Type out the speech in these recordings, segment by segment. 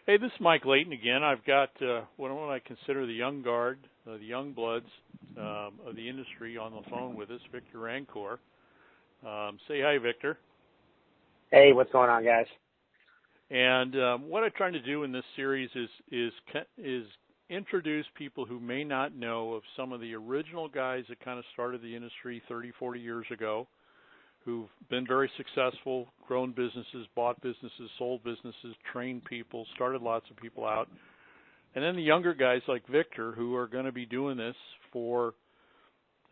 Hey, this is Mike Layton again. I've got what I consider the young guard, the young bloods of the industry on the phone with us, Victor Rancour. Say hi, Victor. Hey, what's going on, guys? And what I'm trying to do in this series is introduce people who may not know of some of the original guys that kind of started the industry 30, 40 years ago, who've been very successful, grown businesses, bought businesses, sold businesses, trained people, started lots of people out. And then the younger guys like Victor, who are going to be doing this for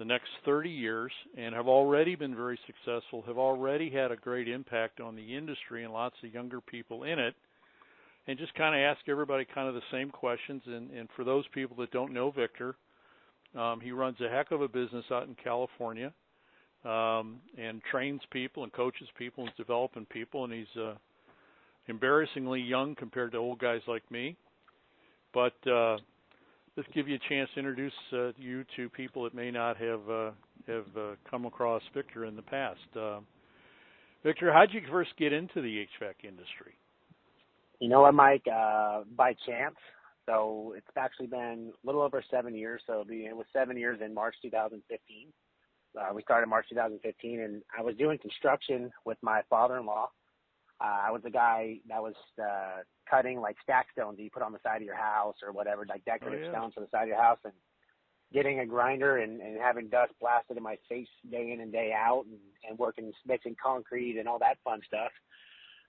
the next 30 years and have already been very successful, have already had a great impact on the industry and lots of younger people in it, and just kind of ask everybody kind of the same questions. And for those people that don't know Victor, he runs a heck of a business out in California. And trains people and coaches people and is developing people, and he's embarrassingly young compared to old guys like me. But let's give you a chance to introduce you to people that may not have come across Victor in the past. Victor, how did you first get into the HVAC industry? You know what, Mike? By chance. So it's actually been a little over 7 years. So it was 7 years in March 2015. We started March 2015, and I was doing construction with my father-in-law. I was the guy that was cutting like stack stones that you put on the side of your house or whatever, like decorative stones on the side of your house, and getting a grinder and having dust blasted in my face day in and day out, and working, mixing concrete and all that fun stuff.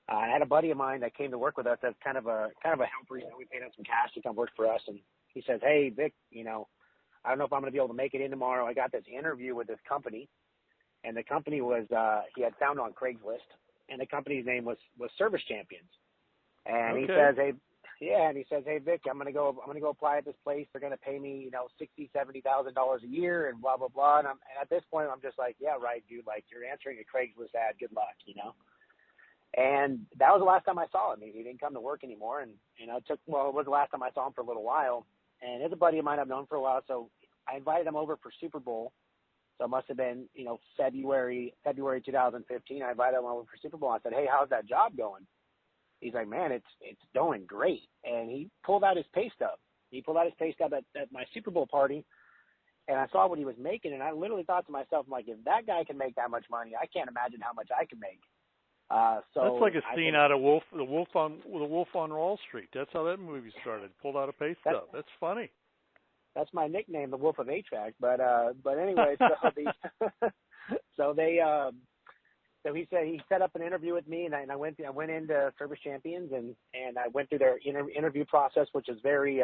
I had a buddy of mine that came to work with us as kind of a helper. You know, we paid him some cash to come work for us, and he says, "Hey, Vic, you know, I don't know if I'm going to be able to make it in tomorrow. I got this interview with this company," and the company was he had found on Craigslist, and the company's name was Service Champions. And he says, "Hey, Vic, I'm going to go apply at this place. They're going to pay me, $60,000-$70,000 a year, and blah blah blah." And at this point, I'm just like, "Yeah, right, dude. Like, you're answering a Craigslist ad. Good luck, you know." And that was the last time I saw him. He didn't come to work anymore, and it was the last time I saw him for a little while. And he's a buddy of mine I've known for a while, so I invited him over for Super Bowl. So it must have been, February 2015. I invited him over for Super Bowl. I said, "Hey, how's that job going?" He's like, "Man, it's going great." And he pulled out his pay stub. He pulled out his pay stub at my Super Bowl party, and I saw what he was making, and I literally thought to myself, I'm like, if that guy can make that much money, I can't imagine how much I can make. So that's like a scene out of the Wolf on Wall Street. That's how that movie started. Pulled out a pay stub. That's funny. That's my nickname, the Wolf of HVAC. But anyway, so he said he set up an interview with me, and I went into Service Champions, and I went through their interview process, which is very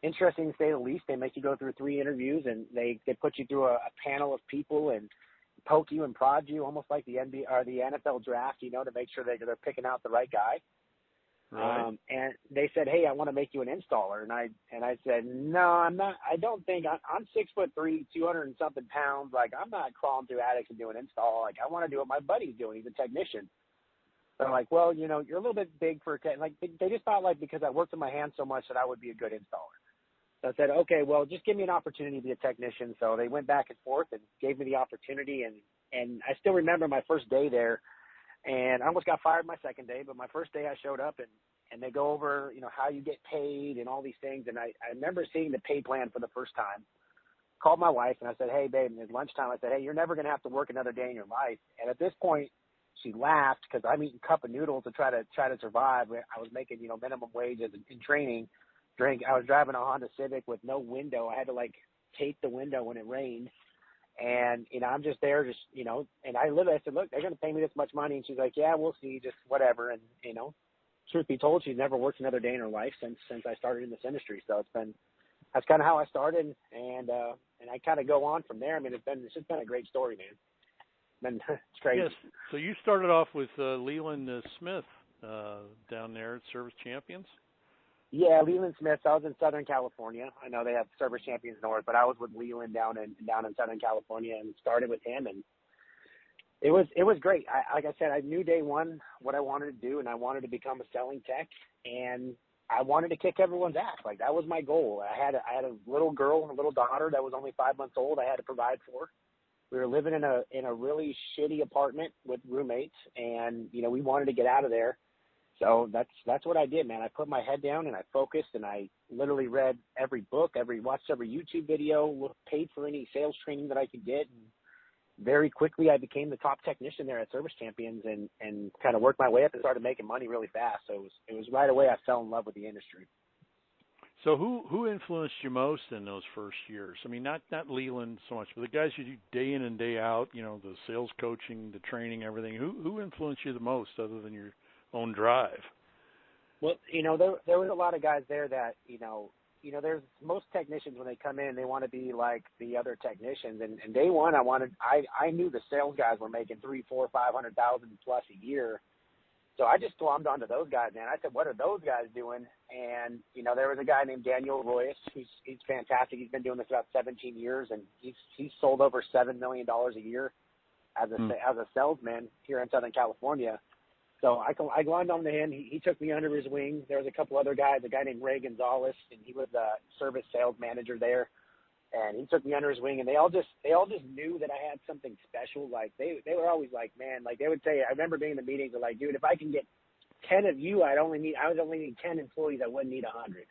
interesting to say the least. They make you go through 3 interviews, and they put you through a panel of people and poke you and prod you, almost like the NBA or the NFL draft, to make sure they're picking out the right guy. Right. And they said, "Hey, I want to make you an installer." And I said, "No, I'm not. I don't think I'm 6'3", 200 and something pounds. Like, I'm not crawling through attics and doing install. Like, I want to do what my buddy's doing. He's a technician." So I'm like, "Well, you're a little bit big for a tech." Like, they just thought, like, because I worked with my hands so much that I would be a good installer. So I said, "Okay, well, just give me an opportunity to be a technician." So they went back and forth and gave me the opportunity. And I still remember my first day there, and I almost got fired my second day, but my first day I showed up, and they go over, how you get paid and all these things. And I remember seeing the pay plan for the first time. Called my wife, and I said, "Hey, babe," and it's lunchtime. I said, "Hey, you're never going to have to work another day in your life." And at this point, she laughed because I'm eating a cup of noodles to try to survive. I was making, minimum wage in training. I was driving a Honda Civic with no window. I had to tape the window when it rained. And, I'm just there, and I said, "Look, they're going to pay me this much money." And she's like, "Yeah, we'll see, just whatever." And, truth be told, she's never worked another day in her life since I started in this industry. So that's kind of how I started. And I kind of go on from there. I mean, it's just been a great story, man. It's crazy. Yes. So you started off with Leland Smith down there at Service Champions? Yeah, Leland Smith. I was in Southern California. I know they have Service Champions North, but I was with Leland down in Southern California and started with him, and it was great. Like I said, I knew day one what I wanted to do, and I wanted to become a selling tech, and I wanted to kick everyone's ass. Like, that was my goal. I had a little girl, a little daughter that was only 5 months old. I had to provide for. We were living in a really shitty apartment with roommates, and we wanted to get out of there. So that's what I did, man. I put my head down and I focused, and I literally read every book, watched every YouTube video, paid for any sales training that I could get. And very quickly I became the top technician there at Service Champions, and kind of worked my way up and started making money really fast. So it was right away I fell in love with the industry. So who influenced you most in those first years? I mean, not Leland so much, but the guys you do day in and day out, you know, the sales coaching, the training, everything. Who influenced you the most other than your own drive? Well, you know, there was a lot of guys there that, you know, there's most technicians when they come in, they want to be like the other technicians. And day one, I knew the sales guys were making 300,000, 400,000, 500,000 plus a year. So I just glommed onto those guys, man. I said, what are those guys doing? And, you know, there was a guy named Daniel Royce. He's fantastic. He's been doing this about 17 years, and he's sold over $7 million a year as a salesman here in Southern California. So I glommed onto him. He took me under his wing. There was a couple other guys, a guy named Ray Gonzalez, and he was a service sales manager there. And he took me under his wing, and they all just knew that I had something special. Like they were always like, man, like they would say, I remember being in the meetings, they're like, dude, if I can get 10 of you, I would only need 10 employees. I wouldn't need 100.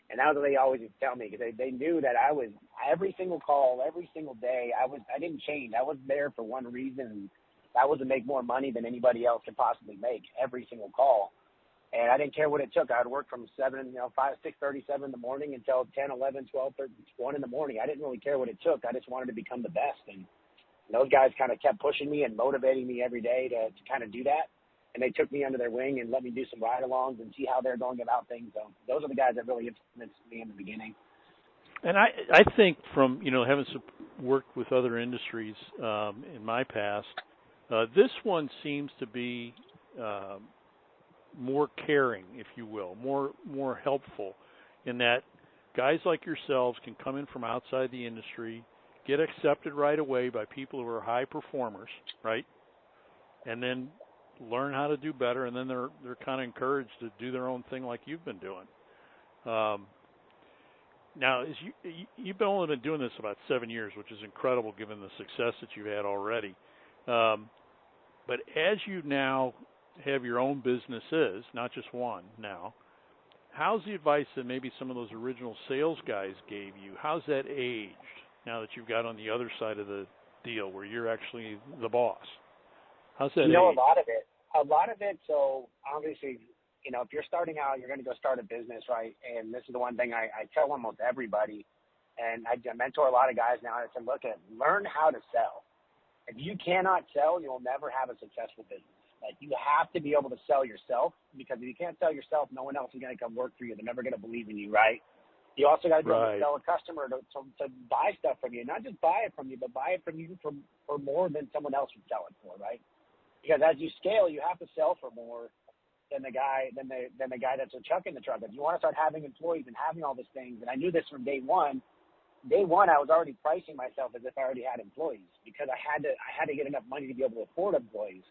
And that was what they always would tell me, because they knew that I was every single call, every single day. I didn't change. I was there for one reason. And that was to make more money than anybody else could possibly make every single call. And I didn't care what it took. I would work from 6:37 in the morning until 10, 11, 12, 13, 1 in the morning. I didn't really care what it took. I just wanted to become the best. And those guys kind of kept pushing me and motivating me every day to kind of do that. And they took me under their wing and let me do some ride-alongs and see how they're going about things. So those are the guys that really influenced me in the beginning. And I think from, you know, having worked with other industries in my past, this one seems to be more caring, if you will, more helpful, in that guys like yourselves can come in from outside the industry, get accepted right away by people who are high performers, right? And then learn how to do better, and then they're kind of encouraged to do their own thing like you've been doing. Now, you've only been doing this about 7 years, which is incredible given the success that you've had already. But as you now have your own businesses, not just one now, how's the advice that maybe some of those original sales guys gave you, how's that aged now that you've got on the other side of the deal where you're actually the boss? How's that aged? A lot of it, so obviously, you know, if you're starting out, you're going to go start a business, right? And this is the one thing I tell almost everybody, and I mentor a lot of guys now. I said, learn how to sell. If you cannot sell, you'll never have a successful business. Like, you have to be able to sell yourself, because if you can't sell yourself, no one else is going to come work for you. They're never going to believe in you, right? You also got to be able to sell a customer to buy stuff from you. Not just buy it from you, but buy it from you for more than someone else would sell it for, right? Because as you scale, you have to sell for more than the guy that's chucking the truck. If you want to start having employees and having all these things, and I knew this from day one, I was already pricing myself as if I already had employees, because I had to get enough money to be able to afford employees.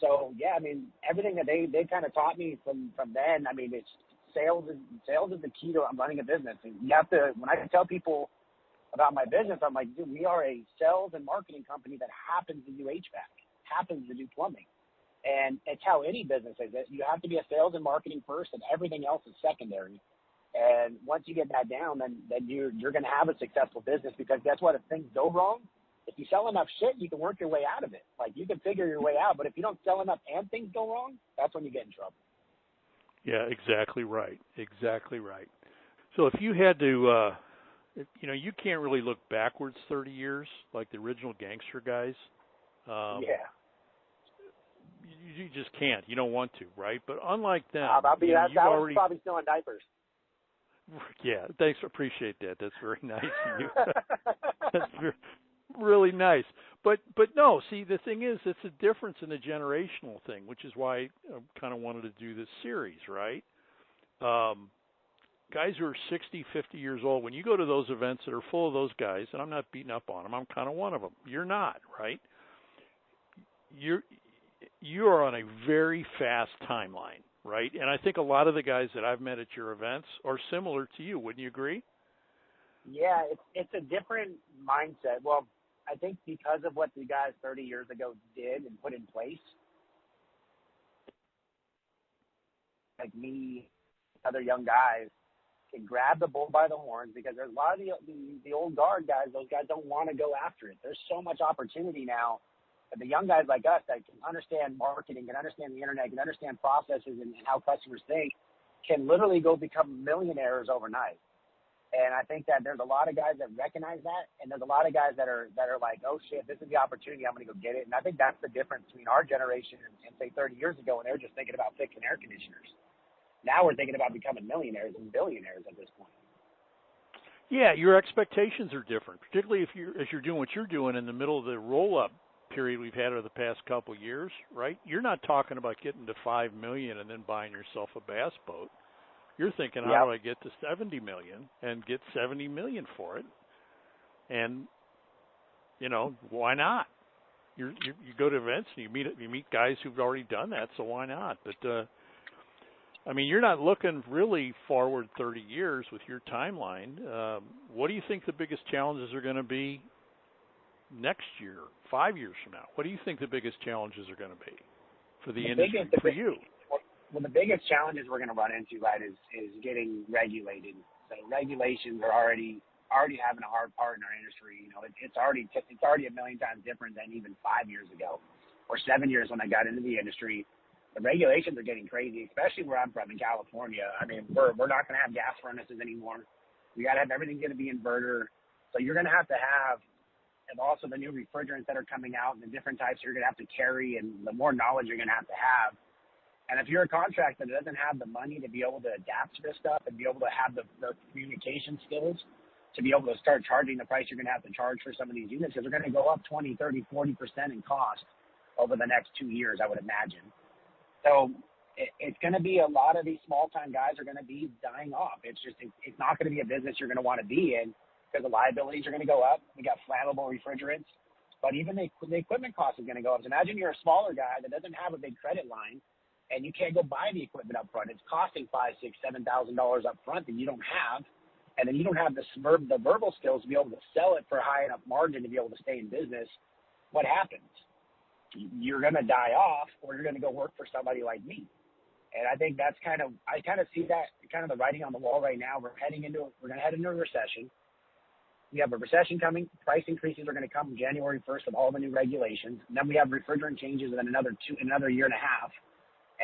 So yeah, I mean, everything that they kind of taught me from then, I mean, it's sales is the key to running a business. And you have to, when I tell people about my business, I'm like, dude, we are a sales and marketing company that happens to do HVAC, happens to do plumbing. And it's how any business is. You have to be a sales and marketing first, and everything else is secondary. And once you get that down, then you're going to have a successful business, because guess what? If things go wrong, if you sell enough shit, you can work your way out of it. Like, you can figure your way out. But if you don't sell enough and things go wrong, that's when you get in trouble. Yeah, exactly right. Exactly right. So if you had to, you know, you can't really look backwards 30 years like the original gangster guys. Yeah. You just can't. You don't want to, right? But unlike them, I was probably still in diapers. Yeah, thanks. Appreciate that. That's very nice of you. That's really nice. But no, see, the thing is, it's a difference in the generational thing, which is why I kind of wanted to do this series, right? Guys who are 60, 50 years old, when you go to those events that are full of those guys, and I'm not beating up on them, I'm kind of one of them. You're not, right? You are on a very fast timeline, right? And I think a lot of the guys that I've met at your events are similar to you. Wouldn't you agree? Yeah, it's a different mindset. Well, I think because of what the guys 30 years ago did and put in place, like me, other young guys, can grab the bull by the horns, because there's a lot of the old guard guys. Those guys don't want to go after it. There's so much opportunity now that the young guys like us that can understand marketing, can understand the internet, can understand processes and how customers think, can literally go become millionaires overnight. And I think that there's a lot of guys that recognize that, and there's a lot of guys that are like, oh shit, this is the opportunity, I'm going to go get it. And I think that's the difference between our generation and say 30 years ago, when they were just thinking about fixing air conditioners. Now we're thinking about becoming millionaires and billionaires at this point. Yeah, your expectations are different, particularly if you're doing what you're doing in the middle of the roll-up period we've had over the past couple of years, right? You're not talking about getting to $5 million and then buying yourself a bass boat. You're thinking, how do I get to $70 million and get $70 million for it? And why not? You go to events and you meet guys who've already done that, so why not? But I mean, you're not looking really forward 30 years with your timeline. What do you think the biggest challenges are going to be next year, 5 years from now? What do you think the biggest challenges are going to be for the industry, for you? Well, the biggest challenges we're going to run into, right, is getting regulated. So regulations are already having a hard part in our industry. It's already a million times different than even 5 years ago or 7 years when I got into the industry. The regulations are getting crazy, especially where I'm from in California. I mean, we're not going to have gas furnaces anymore. We got to have everything going to be inverter. So you're going to have, and also the new refrigerants that are coming out and the different types you're going to have to carry, and the more knowledge you're going to have. And if you're a contractor that doesn't have the money to be able to adapt to this stuff and be able to have the communication skills to be able to start charging the price you're going to have to charge for some of these units, because they're going to go up 20, 30, 40% in cost over the next 2 years, I would imagine. So it's going to be a lot of these small-time guys are going to be dying off. It's not going to be a business you're going to want to be in, because the liabilities are going to go up. We got flammable refrigerants, but even the equipment cost is going to go up. So imagine you're a smaller guy that doesn't have a big credit line, and you can't go buy the equipment up front. It's costing $5,000, $6,000, $7,000 up front that you don't have, and then you don't have the verbal skills to be able to sell it for a high enough margin to be able to stay in business. What happens? You're going to die off, or you're going to go work for somebody like me. And I think I kind of see that kind of the writing on the wall right now. We're going to head into a recession. We have a recession coming. Price increases are going to come January 1st with all the new regulations. And then we have refrigerant changes in another year and a half.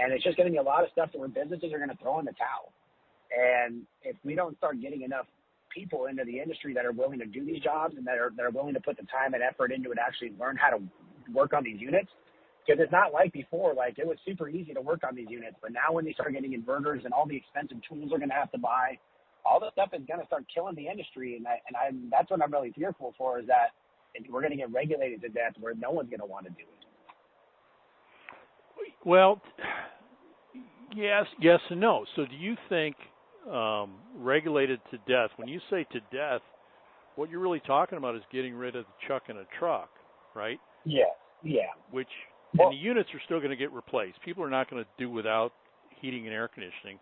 And it's just going to be a lot of stuff that where businesses are going to throw in the towel. And if we don't start getting enough people into the industry that are willing to do these jobs and that are willing to put the time and effort into it, actually learn how to work on these units, because it's not like before, like it was super easy to work on these units, but now when they start getting inverters and all the expensive tools they're going to have to buy, all this stuff is going to start killing the industry. And that's what I'm really fearful for, is that we're going to get regulated to death where no one's going to want to do it. Well, yes and no. So do you think regulated to death, when you say to death, what you're really talking about is getting rid of the chuck in a truck, right? Yeah. And the units are still going to get replaced. People are not going to do without heating and air conditioning.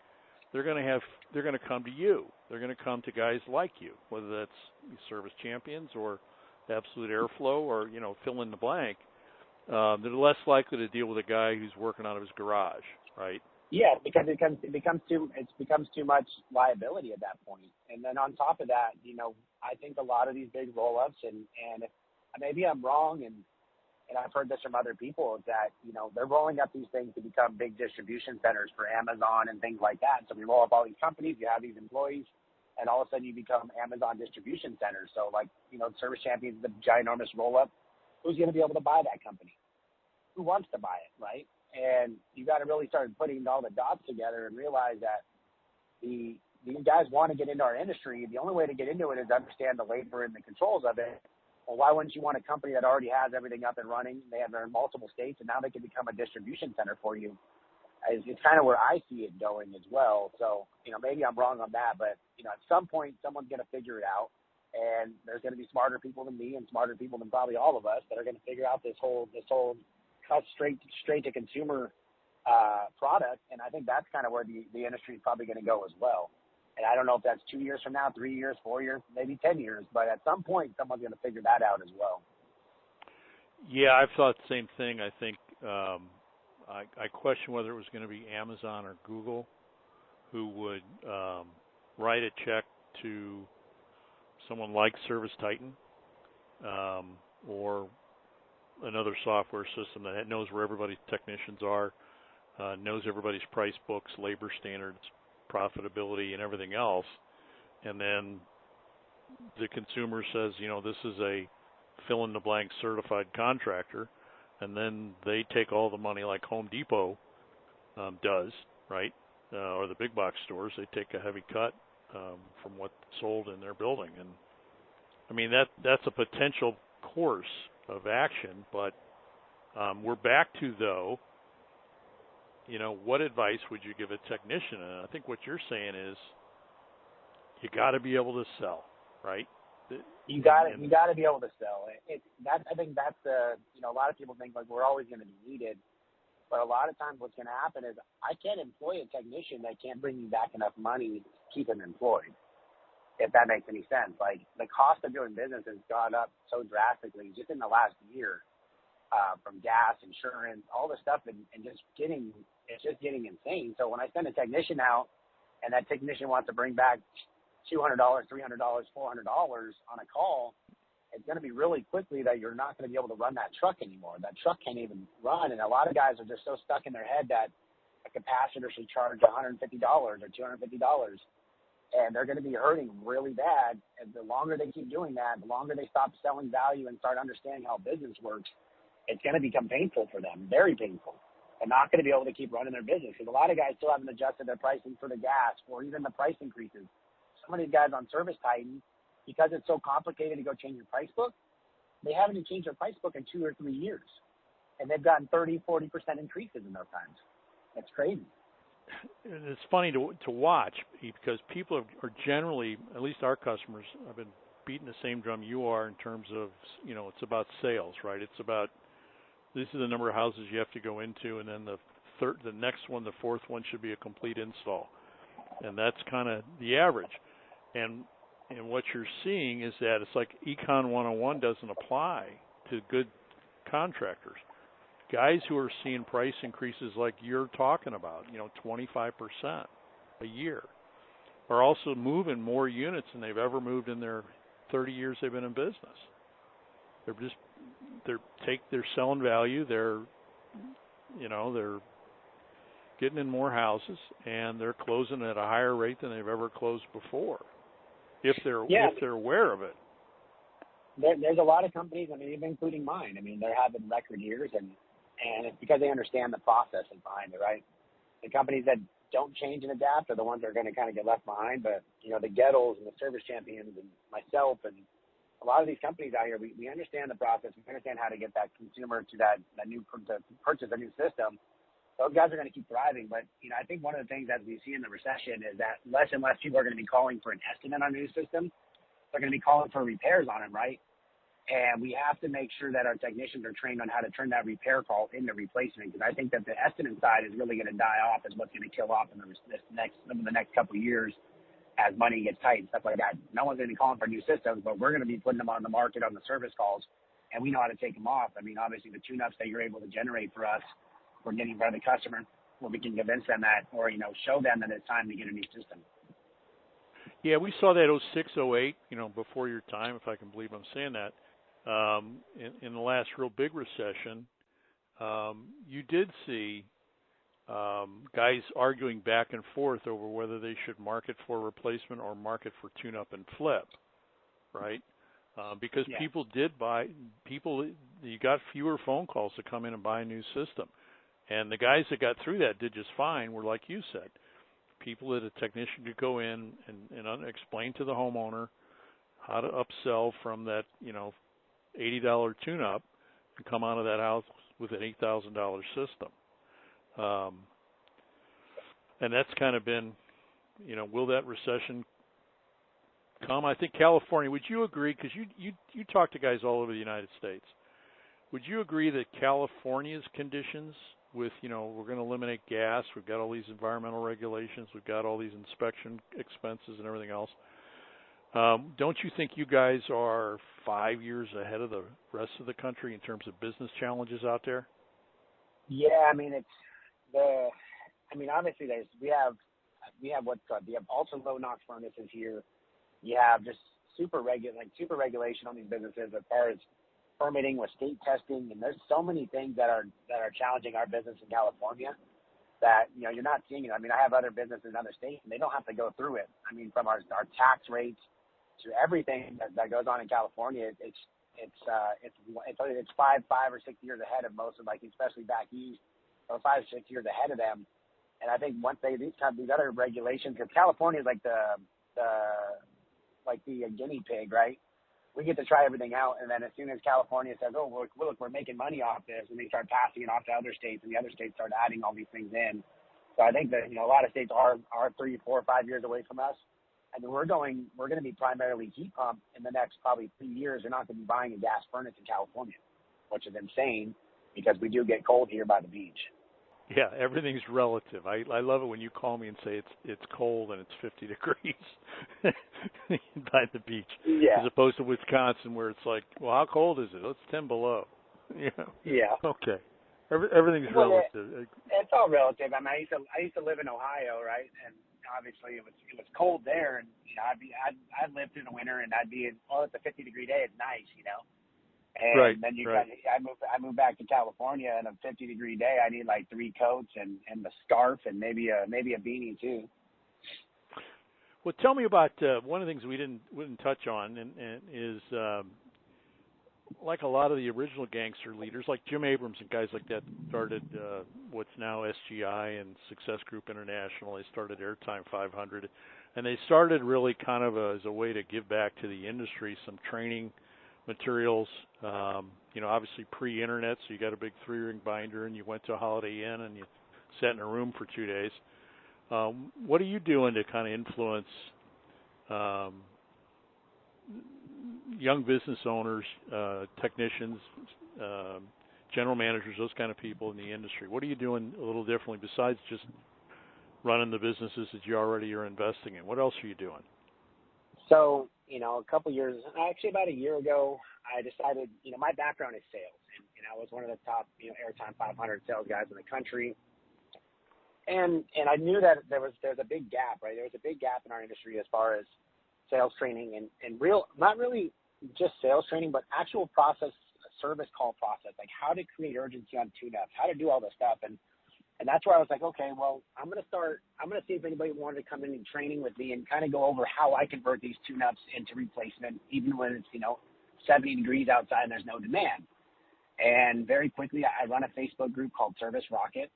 They're going to come to you. They're going to come to guys like you, whether that's Service Champions or Absolute Airflow or fill in the blank. They're less likely to deal with a guy who's working out of his garage, right? Yeah, because it becomes too much liability at that point. And then on top of that, I think a lot of these big roll-ups, and if, maybe I'm wrong, and I've heard this from other people, is that, they're rolling up these things to become big distribution centers for Amazon and things like that. So we roll up all these companies, you have these employees, and all of a sudden you become Amazon distribution centers. So like, Service Champions, the ginormous roll-up, who's going to be able to buy that company? Who wants to buy it, right? And you got to really start putting all the dots together and realize that these guys want to get into our industry. The only way to get into it is to understand the labor and the controls of it. Well, why wouldn't you want a company that already has everything up and running? They have their multiple states, and now they can become a distribution center for you. It's kind of where I see it going as well. So, maybe I'm wrong on that, but, at some point, someone's going to figure it out. And there's going to be smarter people than me and smarter people than probably all of us that are going to figure out this whole cut straight to consumer product. And I think that's kind of where the industry is probably going to go as well. And I don't know if that's 2 years from now, 3 years, 4 years, maybe 10 years, but at some point someone's going to figure that out as well. Yeah, I've thought the same thing. I think I question whether it was going to be Amazon or Google who would write a check to someone like Service Titan or another software system that knows where everybody's technicians are, knows everybody's price books, labor standards, profitability, and everything else, and then the consumer says, this is a fill-in-the-blank certified contractor, and then they take all the money like Home Depot does, right, or the big box stores. They take a heavy cut from what's sold in their building. And, I mean, that's a potential course of action, but we're back to, though, what advice would you give a technician? And I think what you're saying is you got to be able to sell, right? You got to be able to sell. I think that's a lot of people think like we're always going to be needed, but a lot of times what's going to happen is I can't employ a technician that can't bring me back enough money to keep him employed. If that makes any sense, like the cost of doing business has gone up so drastically just in the last year, from gas, insurance, all the stuff, and it's just getting insane. So when I send a technician out, and that technician wants to bring back $200, $300, $400 on a call, it's going to be really quickly that you're not going to be able to run that truck anymore. That truck can't even run, and a lot of guys are just so stuck in their head that a capacitor should charge $150 or $250, and they're going to be hurting really bad. And the longer they keep doing that, the longer they stop selling value and start understanding how business works, it's going to become painful for them, very painful. They're not going to be able to keep running their business because a lot of guys still haven't adjusted their pricing for the gas or even the price increases. Some of these guys on Service Titan, because it's so complicated to go change your price book, they haven't changed their price book in 2 or 3 years. And they've gotten 30, 40% increases in their times. That's crazy. And it's funny to watch because people are generally, at least our customers, I've been beating the same drum you are in terms of, it's about sales, right? It's about this is the number of houses you have to go into, and then the next one, the fourth one, should be a complete install. And that's kind of the average. And what you're seeing is that it's like Econ 101 doesn't apply to good contractors. Guys who are seeing price increases like you're talking about, 25% a year, are also moving more units than they've ever moved in their 30 years they've been in business. They're selling value. They're getting in more houses, and they're closing at a higher rate than they've ever closed before, if they're aware of it. There's a lot of companies, even including mine. They're having record years, and it's because they understand the process behind it, right? The companies that don't change and adapt are the ones that are going to kind of get left behind. But, the Gettles and the Service Champions and myself and a lot of these companies out here, we understand the process. We understand how to get that consumer to to purchase a new system. Those guys are going to keep thriving. But, I think one of the things as we see in the recession is that less and less people are going to be calling for an estimate on a new system. They're going to be calling for repairs on them, right? And we have to make sure that our technicians are trained on how to turn that repair call into replacement, because I think that the estimate side is really going to die off, is what's going to kill off in the next couple of years as money gets tight and stuff like that. No one's going to be calling for new systems, but we're going to be putting them on the market on the service calls, and we know how to take them off. Obviously the tune-ups that you're able to generate for us, we're getting in front of the customer where we can convince them that, or, show them that it's time to get a new system. Yeah, we saw that 06, 08, before your time, if I can believe I'm saying that. In the last real big recession, you did see guys arguing back and forth over whether they should market for replacement or market for tune-up and flip, right? Because people did buy, you got fewer phone calls to come in and buy a new system. And the guys that got through that did just fine were, like you said, people that a technician could go in and explain to the homeowner how to upsell from that, $80 tune-up and come out of that house with an $8,000 system. And that's kind of been, will that recession come? I think California, would you agree, because you talk to guys all over the United States, would you agree that California's conditions with, we're going to eliminate gas, we've got all these environmental regulations, we've got all these inspection expenses and everything else, don't you think you guys are 5 years ahead of the rest of the country in terms of business challenges out there? Yeah, obviously we have ultra low NOx furnaces here. You have just super regulation on these businesses as far as permitting with state testing, and there's so many things that are challenging our business in California that, you know, you're not seeing it. I mean, I have other businesses in other states, and they don't have to go through it. I mean, from our tax rates to everything that goes on in California, it's 5 or 6 years ahead of most of, like, especially back east, or 5 or 6 years ahead of them. And I think once these other regulations, because California is like the guinea pig, right? We get to try everything out, and then as soon as California says, "Oh, look, we're making money off this," and they start passing it off to other states, and the other states start adding all these things in. So I think that, you know, a lot of states are 3, 4, 5 years away from us, and we're going to be primarily heat pump in the next probably 3 years. They're not going to be buying a gas furnace in California, which is insane because we do get cold here by the beach. Yeah, everything's relative. I love it when you call me and say it's cold and it's 50 degrees by the beach, yeah, as opposed to Wisconsin where it's like, well, how cold is it? It's 10 below. You know? Yeah. Okay. Everything's relative. It's all relative. I mean, I used to live in Ohio, right? And obviously it was cold there, and you know, I'd live through the winter, and I'd be it's a 50-degree day. It's nice, you know. And right, then right. I moved back to California, and a 50-degree day, I need like 3 coats and the scarf and maybe a beanie too. Well, tell me about one of the things we didn't touch on, and is like a lot of the original gangster leaders, like Jim Abrams and guys like that, started what's now SGI and Success Group International. They started Airtime 500, and they started really kind of as a way to give back to the industry some training materials, you know, obviously pre-internet, so you got a big 3-ring binder and you went to a Holiday Inn and you sat in a room for 2 days. What are you doing to kind of influence young business owners, technicians, general managers, those kind of people in the industry? What are you doing a little differently besides just running the businesses that you already are investing in? What else are you doing? So, you know, about a year ago, I decided, you know, my background is sales, and I was one of the top, you know, Airtime 500 sales guys in the country. And I knew that there's a big gap, right? There was a big gap in our industry as far as sales training and not really just sales training, but actual process, service call process, like how to create urgency on tune-ups, how to do all this stuff. And that's where I was like, okay, well, I'm going to see if anybody wanted to come in and training with me and kind of go over how I convert these tune-ups into replacement, even when it's, you know, 70 degrees outside and there's no demand. And very quickly, I run a Facebook group called Service Rocket,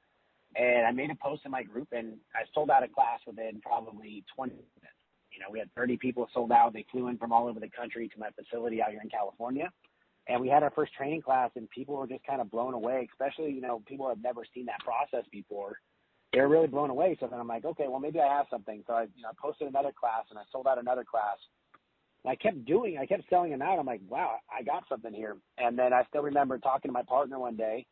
and I made a post in my group, and I sold out a class within probably 20 minutes. You know, we had 30 people sold out. They flew in from all over the country to my facility out here in California. And we had our first training class, and people were just kind of blown away, especially, you know, people who have never seen that process before. They were really blown away. So then I'm like, okay, well, maybe I have something. So I posted another class, and I sold out another class. And I kept selling them out. I'm like, wow, I got something here. And then I still remember talking to my partner one day,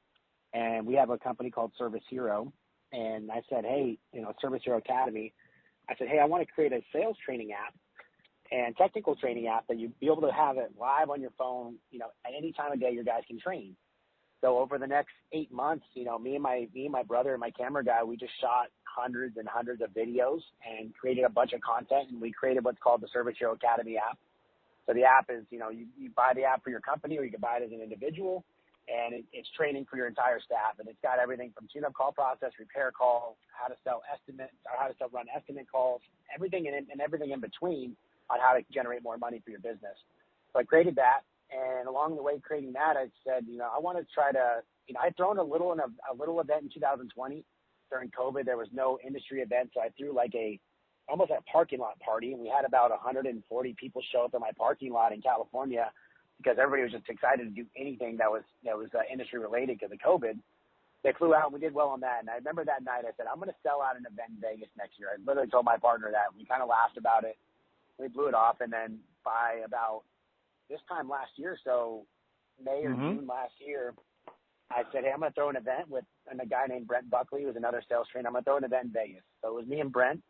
and we have a company called Service Hero. And I said, hey, you know, Service Hero Academy. I said, hey, I want to create a sales training app and technical training app that you'd be able to have it live on your phone, you know, at any time of day your guys can train. So over the next 8 months, you know, me and my brother and my camera guy, we just shot hundreds and hundreds of videos and created a bunch of content, and we created what's called the Service Hero Academy app. So the app is, you know, you buy the app for your company or you can buy it as an individual, and it's training for your entire staff. And it's got everything from tune-up call process, repair call, how to sell estimates, or how to run estimate calls, everything and everything in between on how to generate more money for your business. So I created that, and along the way creating that, I said, you know, I want to try to, you know, I'd thrown a little event in 2020 during COVID. There was no industry event, so I threw like almost a parking lot party, and we had about 140 people show up in my parking lot in California because everybody was just excited to do anything that was industry related because of COVID. They flew out, and we did well on that. And I remember that night I said, I'm going to sell out an event in Vegas next year. I literally told my partner that. We kind of laughed about it. We blew it off, and then by about this time last year, so May or June last year, I said, hey, I'm going to throw an event with a guy named Brent Buckley, who's another sales trainer. I'm going to throw an event in Vegas. So it was me and Brent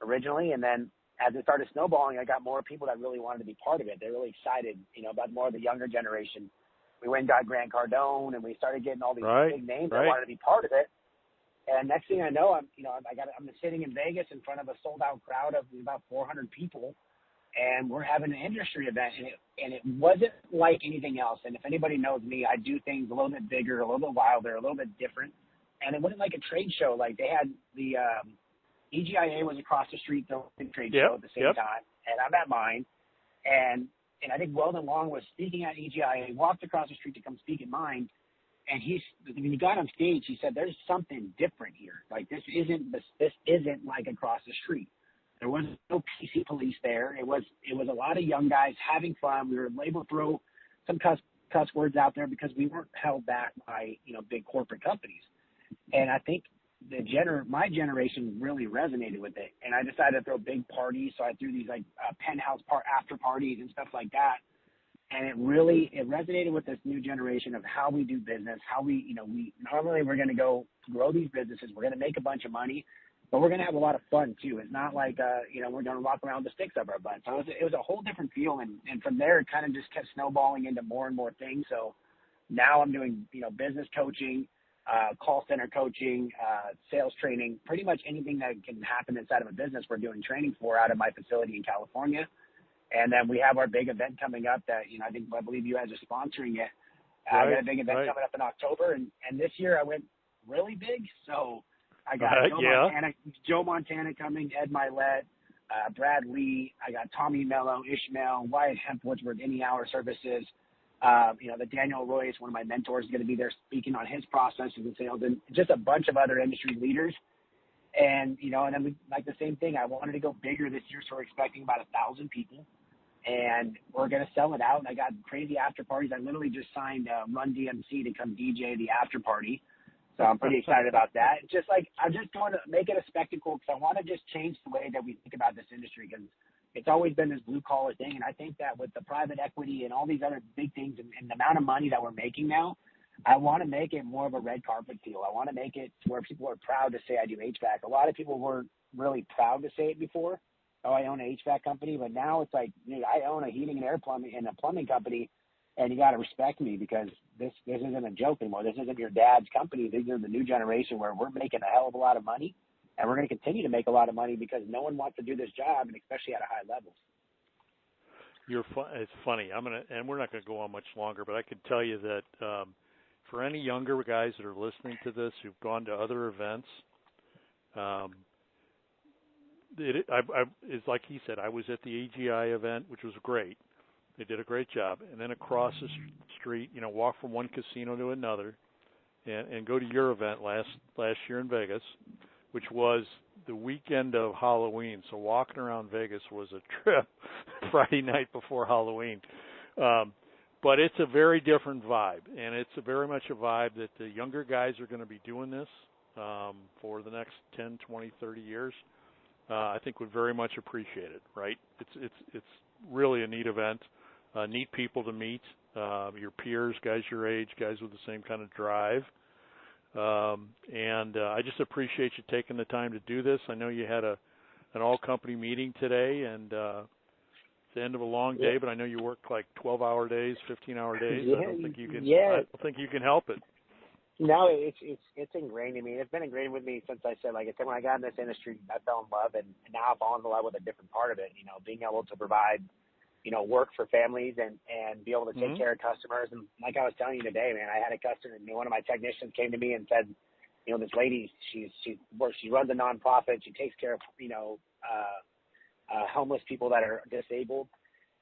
originally, and then as it started snowballing, I got more people that really wanted to be part of it. They're really excited, you know, about more of the younger generation. We went and got Grant Cardone, and we started getting all these big names that wanted to be part of it. And next thing I know, I'm sitting in Vegas in front of a sold out crowd of about 400 people, and we're having an industry event, and it wasn't like anything else. And if anybody knows me, I do things a little bit bigger, a little bit wilder, a little bit different. And it wasn't like a trade show. Like they had the EGIA was across the street, the trade show at the same time, and I'm at mine. And I think Weldon Long was speaking at EGIA, walked across the street to come speak at mine. And when he got on stage, he said, "There's something different here. Like this isn't like across the street. There was no PC police there. It was a lot of young guys having fun. We were able to throw some cuss words out there because we weren't held back by big corporate companies. And I think my generation really resonated with it. And I decided to throw big parties, so I threw these like penthouse after parties and stuff like that. And it resonated with this new generation of how we do business, how we normally we're going to go grow these businesses. We're going to make a bunch of money, but we're going to have a lot of fun too. It's not like, we're going to walk around with the sticks up our butt. So it was a whole different feel. And from there, it kind of just kept snowballing into more and more things. So now I'm doing, business coaching, call center coaching, sales training, pretty much anything that can happen inside of a business we're doing training for out of my facility in California. And then we have our big event coming up that, I believe you guys are sponsoring it. I got a big event coming up in October. And this year I went really big. So I got Joe Montana coming, Ed Milet, Brad Lee. I got Tommy Mello, Ishmael, Wyatt Hempwood's with Any Hour Services. The Daniel Royce, one of my mentors, is going to be there speaking on his processes and sales, and just a bunch of other industry leaders. And, and then like the same thing, I wanted to go bigger this year, so we're expecting about 1,000 people. And we're going to sell it out. And I got crazy after parties. I literally just signed Run DMC to come DJ the after party. So I'm pretty excited about that. Just like, I'm just going to make it a spectacle because I want to just change the way that we think about this industry, because it's always been this blue collar thing. And I think that with the private equity and all these other big things and the amount of money that we're making now, I want to make it more of a red carpet feel. I want to make it to where people are proud to say I do HVAC. A lot of people weren't really proud to say it before. Oh, I own an HVAC company, but now it's like, I own a heating and air plumbing and a plumbing company, and you got to respect me because this isn't a joke anymore. This isn't your dad's company. These are the new generation where we're making a hell of a lot of money, and we're going to continue to make a lot of money because no one wants to do this job, and especially at a high level. It's funny. And we're not going to go on much longer, but I can tell you that for any younger guys that are listening to this who've gone to other events, it's like he said, I was at the AGI event, which was great. They did a great job. And then across the street, walk from one casino to another and go to your event last year in Vegas, which was the weekend of Halloween. So walking around Vegas was a trip Friday night before Halloween. But it's a very different vibe, and it's very much a vibe that the younger guys are going to be doing this for the next 10, 20, 30 years. I think would very much appreciate it, right? It's really a neat event, neat people to meet, your peers, guys your age, guys with the same kind of drive. And I just appreciate you taking the time to do this. I know you had an all-company meeting today, and it's the end of a long day, but I know you work like 12-hour days, 15-hour days. I don't think you can. I don't think you can help it. No, it's ingrained in me. It's been ingrained with me since I said, like I said, when I got in this industry, I fell in love, and now I've fallen in love with a different part of it. Being able to provide, work for families and be able to take care of customers. And like I was telling you today, man, I had a customer, one of my technicians came to me and said, this lady, she runs a nonprofit. She takes care of, homeless people that are disabled,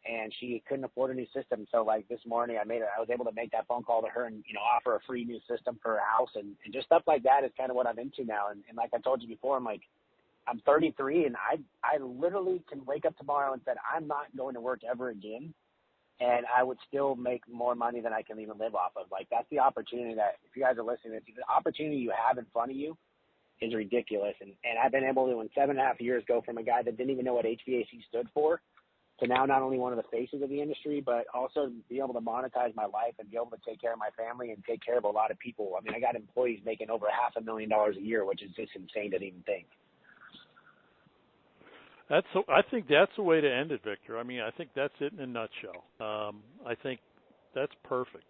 and she couldn't afford a new system. So like this morning I was able to make that phone call to her and, offer a free new system for her house and just stuff like that is kind of what I'm into now. And like I told you before, I'm 33 and I literally can wake up tomorrow and said, I'm not going to work ever again. And I would still make more money than I can even live off of. Like that's the opportunity that if you guys are listening, the opportunity you have in front of you is ridiculous. And I've been able to, in 7.5 years, go from a guy that didn't even know what HVAC stood for to now not only one of the faces of the industry, but also be able to monetize my life and be able to take care of my family and take care of a lot of people. I mean, I got employees making over $500,000 a year, which is just insane to even think. I think that's the way to end it, Victor. I mean, I think that's it in a nutshell. I think that's perfect.